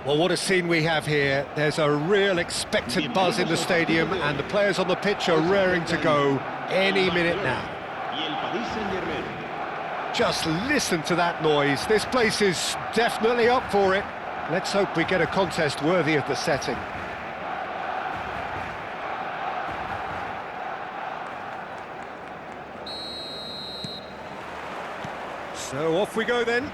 Well, what a scene we have here. There's a real expectant buzz in the stadium, and the players on the pitch are raring to go any minute now. Just listen to that noise. This place is definitely up for it. Let's hope we get a contest worthy of the setting. So off we go then.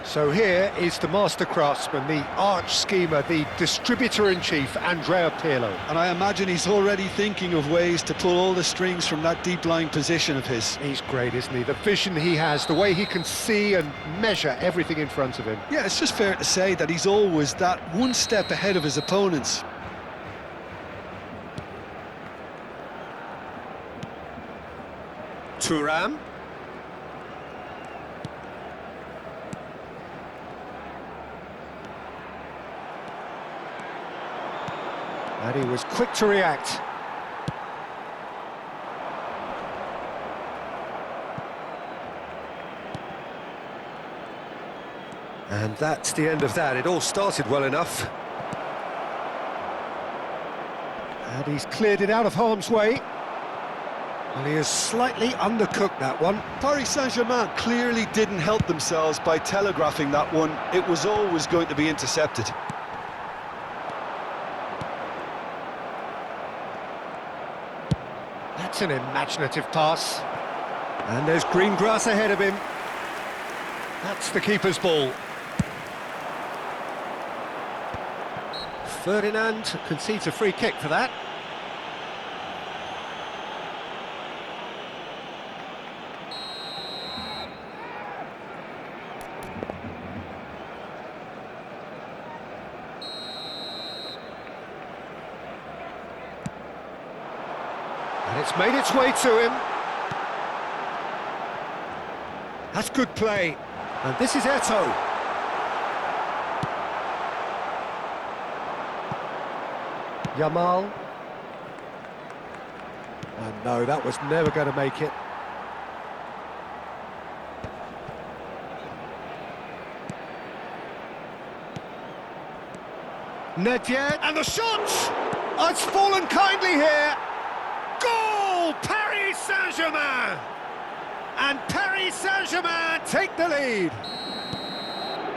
So here is the master craftsman, the arch schemer, the distributor-in-chief, Andrea Pirlo. And I imagine he's already thinking of ways to pull all the strings from that deep-lying position of his. He's great, isn't he? The vision he has, the way he can see and measure everything in front of him. Yeah, it's just fair to say that he's always that one step ahead of his opponents. Thuram. And he was quick to react. And that's the end of that. It all started well enough. And he's cleared it out of harm's way. Well, he has slightly undercooked that one. Paris Saint-Germain clearly didn't help themselves by telegraphing that one. It was always going to be intercepted. That's an imaginative pass. And there's green grass ahead of him. That's the keeper's ball. Ferdinand concedes a free kick for that. And it's made its way to him. That's good play. And this is Eto'o. Yamal. And no, that was never going to make it. Nedved, and the shot! Oh, it's fallen kindly here. Goal! Paris Saint-Germain! And Paris Saint-Germain take the lead.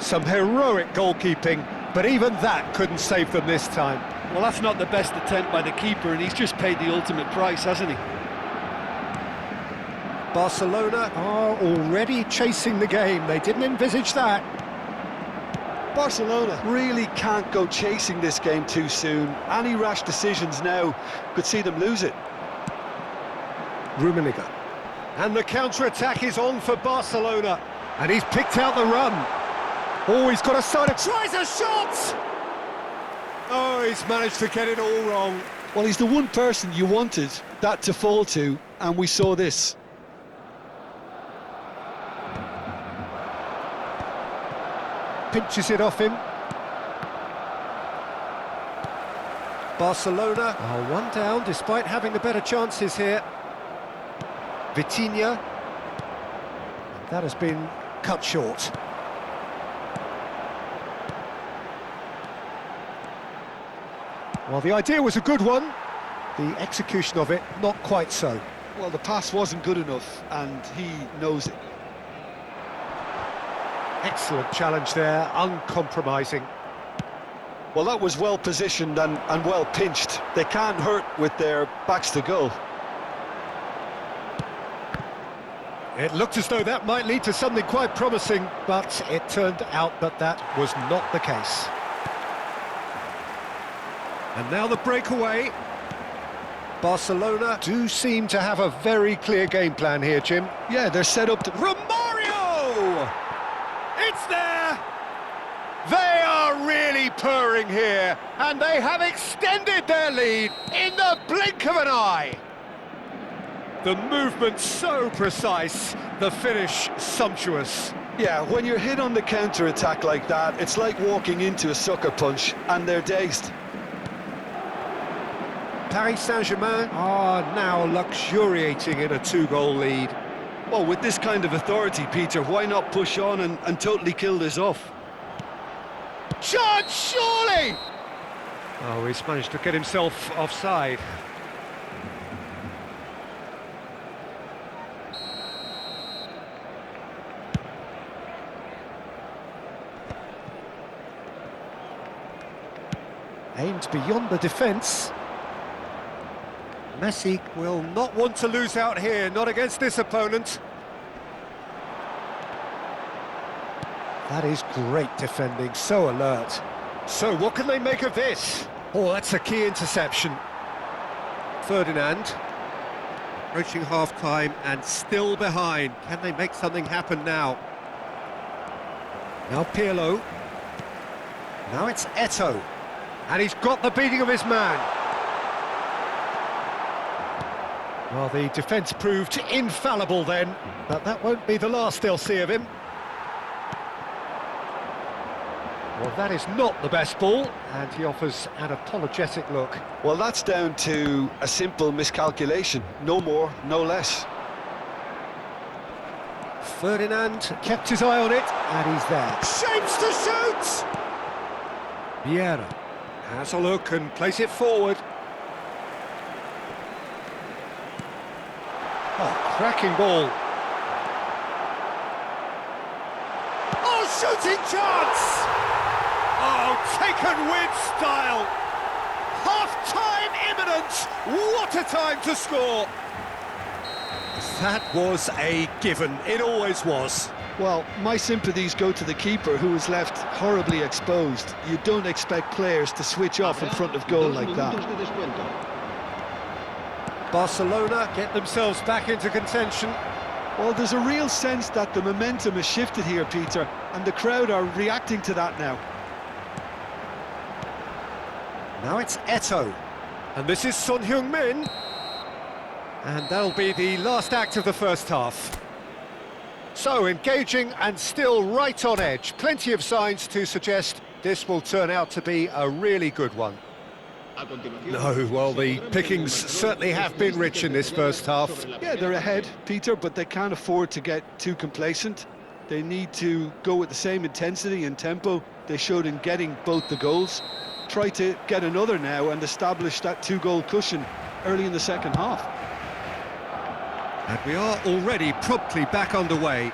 Some heroic goalkeeping, but even that couldn't save them this time. Well, that's not the best attempt by the keeper, and he's just paid the ultimate price, hasn't he? Barcelona are already chasing the game. They didn't envisage that. Barcelona really can't go chasing this game too soon. Any rash decisions now could see them lose it. Rummenigge. And the counter-attack is on for Barcelona. And he's picked out the run. Oh, he's got a side of... Tries a shot! Oh, he's managed to get it all wrong. Well, he's the one person you wanted that to fall to, and we saw this. Pinches it off him. Barcelona are one down despite having the better chances here. Vitinha. That has been cut short. Well, the idea was a good one. The execution of it, not quite so. Well, the pass wasn't good enough, and he knows it. Excellent challenge there, uncompromising. Well, that was well positioned and well pinched. They can't hurt with their backs to goal. It looked as though that might lead to something quite promising, but it turned out that that was not the case. And now the breakaway. Barcelona do seem to have a very clear game plan here, Jim. Yeah, they're set up to... Romario! It's there! They are really purring here, and they have extended their lead in the blink of an eye. The movement so precise, the finish sumptuous. Yeah, when you're hit on the counter-attack like that, it's like walking into a sucker punch, and they're dazed. Paris Saint-Germain are now luxuriating in a two-goal lead. Well, with this kind of authority, Peter, why not push on and totally kill this off? Chance, surely! Oh, he's managed to get himself offside. Aimed beyond the defence. Messi will not want to lose out here, not against this opponent. That is great defending, so alert. So what can they make of this? Oh, that's a key interception. Ferdinand, approaching half-time and still behind. Can they make something happen now? Now Pirlo. Now it's Eto'o. And he's got the beating of his man. Well, the defence proved infallible then, but that won't be the last they'll see of him. Well, that is not the best ball, and he offers an apologetic look. Well, that's down to a simple miscalculation. No more, no less. Ferdinand kept his eye on it, and he's there. Shapes to shoot! Vieira has a look and plays it forward. Oh, cracking ball. Oh, shooting chance! Oh, taken with style! Half-time imminent! What a time to score! That was a given, it always was. Well, my sympathies go to the keeper, who was left horribly exposed. You don't expect players to switch off in front of goal like that. Barcelona get themselves back into contention. Well, there's a real sense that the momentum has shifted here, Peter, and the crowd are reacting to that now. Now it's Eto'o, and this is Son Heung-min. And that'll be the last act of the first half. So, engaging and still right on edge. Plenty of signs to suggest this will turn out to be a really good one. No, well, the pickings certainly have been rich in this first half. Yeah, they're ahead, Peter, but they can't afford to get too complacent. They need to go with the same intensity and tempo they showed in getting both the goals. Try to get another now and establish that two-goal cushion early in the second half. And we are already promptly back underway.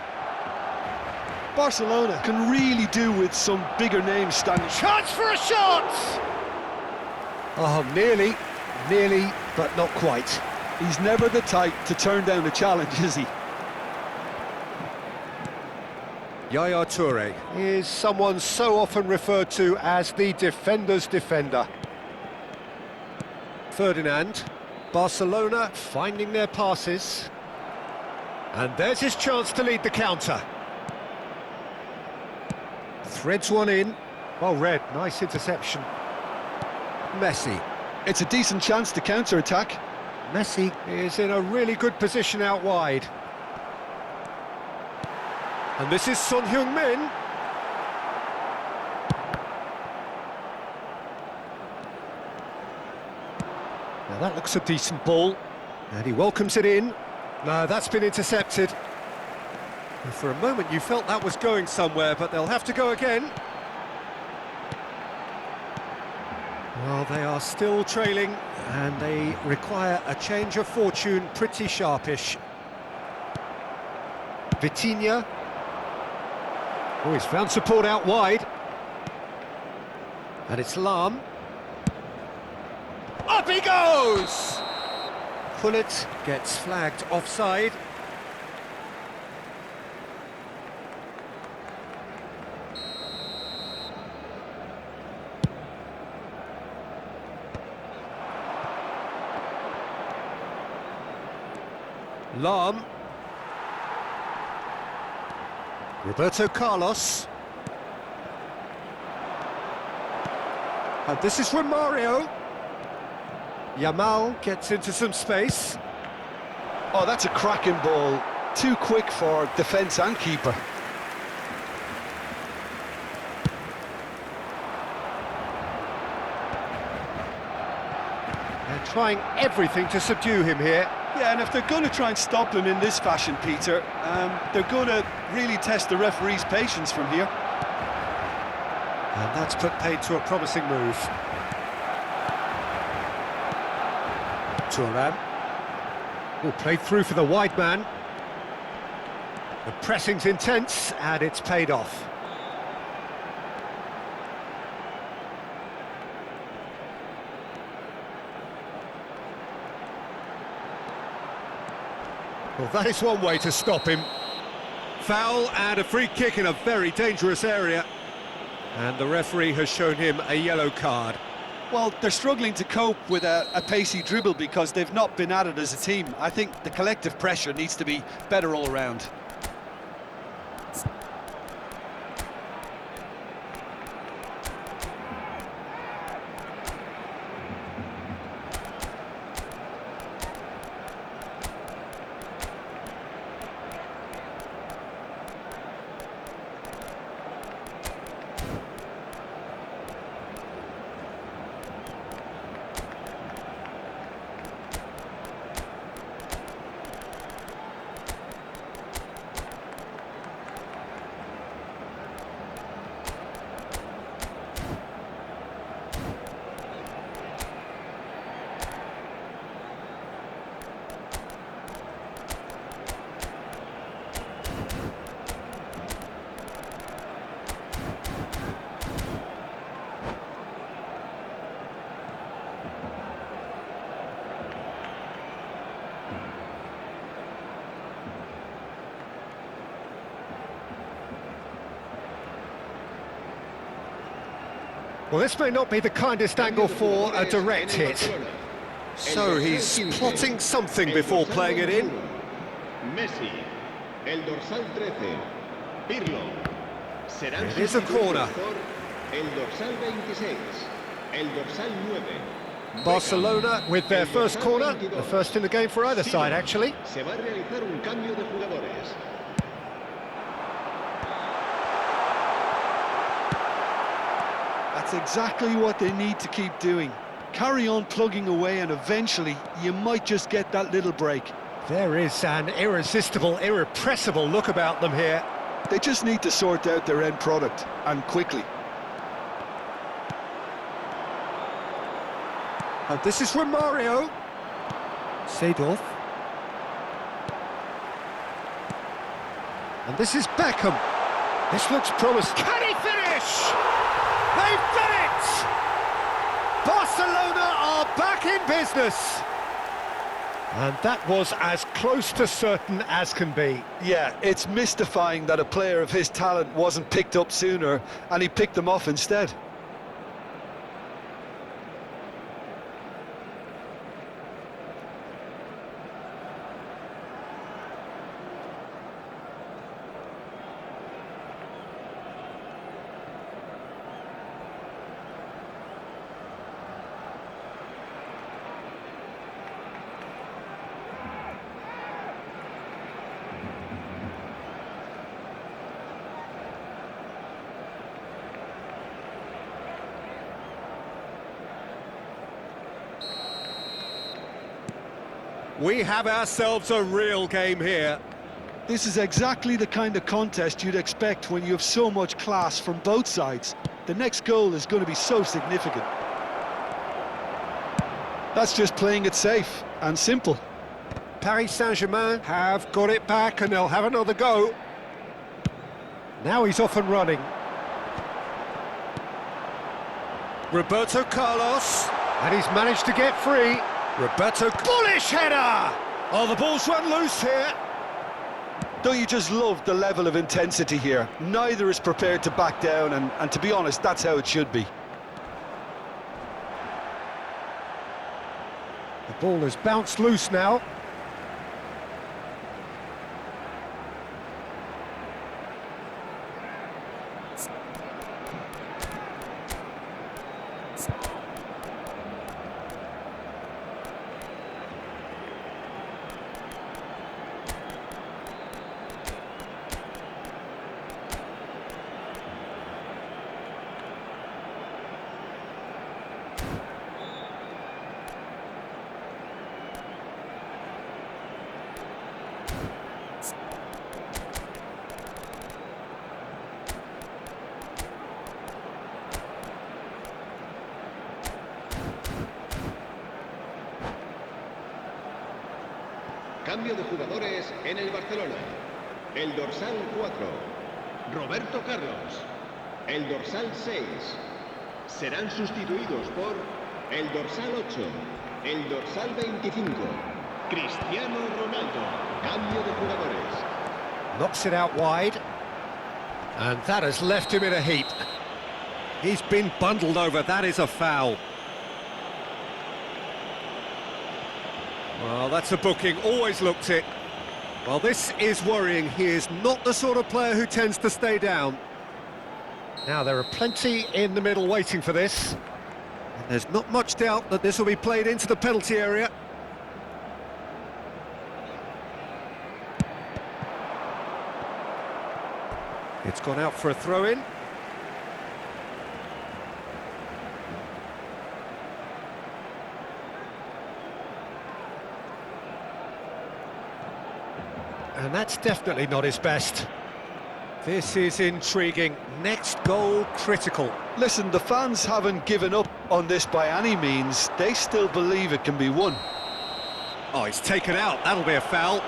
Barcelona can really do with some bigger names standing. Chance for a shot! Oh, nearly, but not quite. He's never the type to turn down a challenge, is he? Yaya Toure is someone so often referred to as the defender's defender. Ferdinand, Barcelona finding their passes. And there's his chance to lead the counter. Threads one in. Well read, nice interception. Messi. It's a decent chance to counter-attack. Messi is in a really good position out wide. And this is Son Heung-min. Now that looks a decent ball. And he welcomes it in. No, that's been intercepted. And for a moment you felt that was going somewhere, but they'll have to go again. Well, they are still trailing, and they require a change of fortune pretty sharpish. Vitinha. Oh, he's found support out wide. And it's Lahm. Up he goes! Pullet gets flagged offside. Lahm. Roberto Carlos. And this is from Mario. Yamal gets into some space. Oh, that's a cracking ball. Too quick for defence and keeper. They're trying everything to subdue him here. Yeah, and if they're going to try and stop him in this fashion, Peter, they're going to really test the referee's patience from here. And that's put paid to a promising move. Turan. Oh, played through for the wide man. The pressing's intense, and it's paid off. Well, that is one way to stop him. Foul and a free kick in a very dangerous area. And the referee has shown him a yellow card. Well, they're struggling to cope with a pacey dribble because they've not been at it as a team. I think the collective pressure needs to be better all around. Well, this may not be the kindest angle for a direct hit. So he's plotting something before playing it in. Messi, el dorsal 13, Pirlo. It is a corner. El dorsal 26, el dorsal 9. Barcelona with their first corner, the first in the game for either side, actually. Se va a realizar un cambio de jugadores. That's exactly what they need to keep doing. Carry on plugging away and eventually you might just get that little break. There is an irresistible, irrepressible look about them here. They just need to sort out their end product, and quickly. And this is from Mario. Seedorf. And this is Beckham. This looks promising. Can he finish? They've done it! Barcelona are back in business. And that was as close to certain as can be. Yeah, it's mystifying that a player of his talent wasn't picked up sooner, and he picked them off instead. We have ourselves a real game here. This is exactly the kind of contest you'd expect when you have so much class from both sides. The next goal is going to be so significant. That's just playing it safe and simple. Paris Saint-Germain have got it back and they'll have another go. Now he's off and running. Roberto Carlos, and he's managed to get free. Roberto, bullish header! Oh, the ball's run loose here. Don't you just love the level of intensity here? Neither is prepared to back down, and to be honest, that's how it should be. The ball has bounced loose now. Cambio de jugadores en el Barcelona. El dorsal 4, Roberto Carlos. El dorsal 6. Serán sustituidos por el dorsal 8, el dorsal 25, Cristiano Ronaldo. Cambio de jugadores. Knocks it out wide. And that has left him in a heap. He's been bundled over. That is a foul. Well, that's a booking. Always looked it. Well, this is worrying. He is not the sort of player who tends to stay down. Now, there are plenty in the middle waiting for this. And there's not much doubt that this will be played into the penalty area. It's gone out for a throw-in. And that's definitely not his best. This is intriguing. Next goal critical. Listen, the fans haven't given up on this by any means. They still believe it can be won. Oh, he's taken out. That'll be a foul.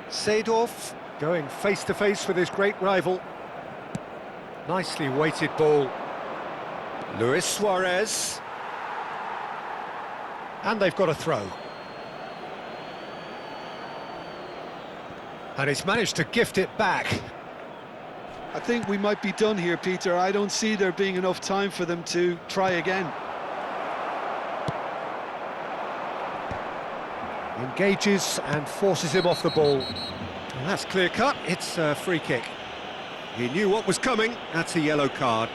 Seedorf going face-to-face with his great rival. Nicely weighted ball. Luis Suarez. And they've got a throw. And he's managed to gift it back. I think we might be done here, Peter. I don't see there being enough time for them to try again. Engages and forces him off the ball. And that's clear cut. It's a free kick. He knew what was coming. That's a yellow card.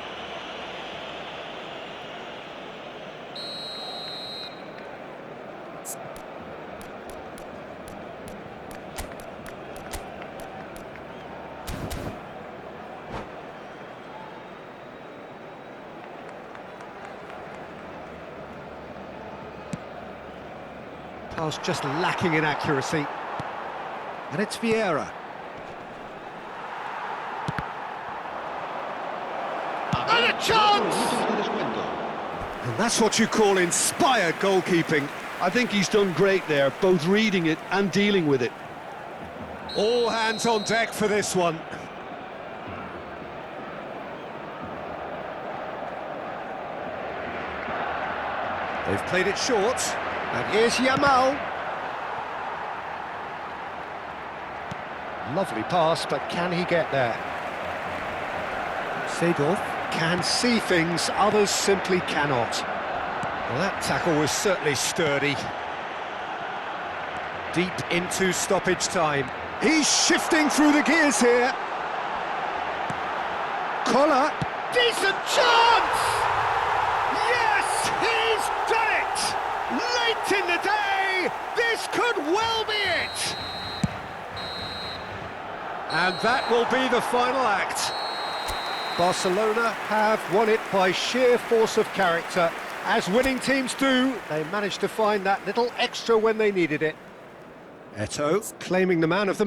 Pass just lacking in accuracy. And it's Vieira. And a chance! And that's what you call inspired goalkeeping. I think he's done great there, both reading it and dealing with it. All hands on deck for this one. They've played it short. And here's Yamal. Lovely pass, but can he get there? Seedorf can see things others simply cannot. Well, that tackle was certainly sturdy. Deep into stoppage time. He's shifting through the gears here. Collar. Decent chance! Yes, he's done it! Late in the day, this could well be it! And that will be the final act. Barcelona have won it by sheer force of character. As winning teams do, they managed to find that little extra when they needed it. Eto'o claiming the man of the match.